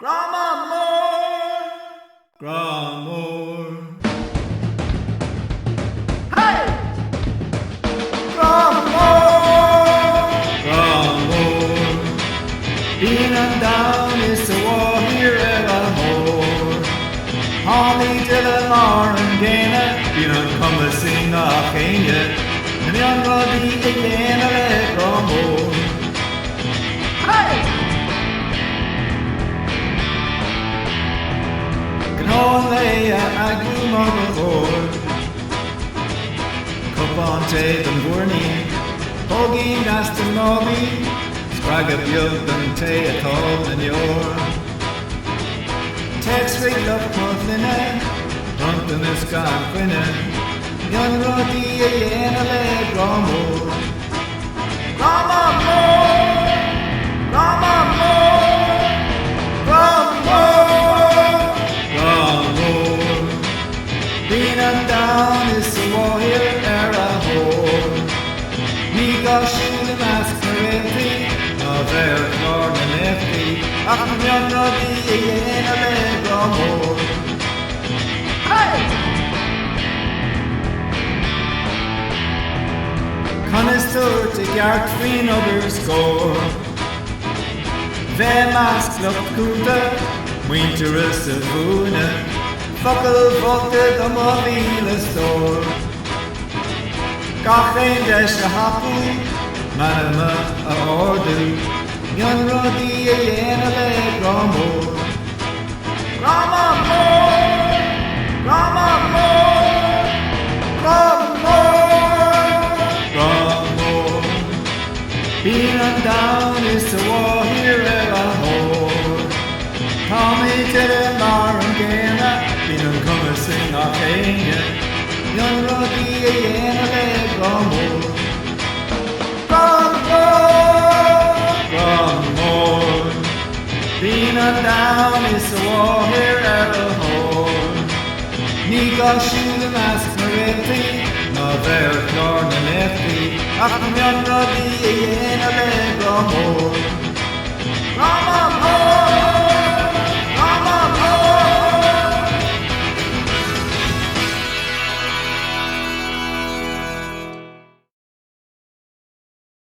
Gramamore, Gramamore. Hey! Gramamore, Gramamore. Being and down is the war here evermore. Holly till the morning gainer, being and come a sing a caine. And the unrody again a let Gramamore. Hey! Only a gloom on the board. Cup on tape and burning, Hogging gas to nobby, Scrag of yoke and tay at all and your. Text rig up Pufflin, Rumpin is gone finnin, Young Roddy a leg Gramamore. Gramamore, Gramamore, Gramamore. Being and down is the war here era home. We got shoot and masquerade, no there nor the lefty. I'm young Roddy in a leg Gramamore. Hey! Connoisseur to yard three another score. Ve mask look cooler, winterous of Boona. Fuckle voted the Míle store. Gachin desh a hapu, Manama a ordu. Young Roddy a leg Gramamore. Gramamore, Gramamore, Gramamore, Gramamore. Being and down is the war here evermore. Tommy to the morning gainer, Been and come and sing a caine. Young Roddy a leg Gramamore. Gramamore, Gramamore. Being and down is the war here evermore. Ni got shoot and masquerade, no there nor the lefty. I'm young Roddy a leg Gramamore. Gramamore.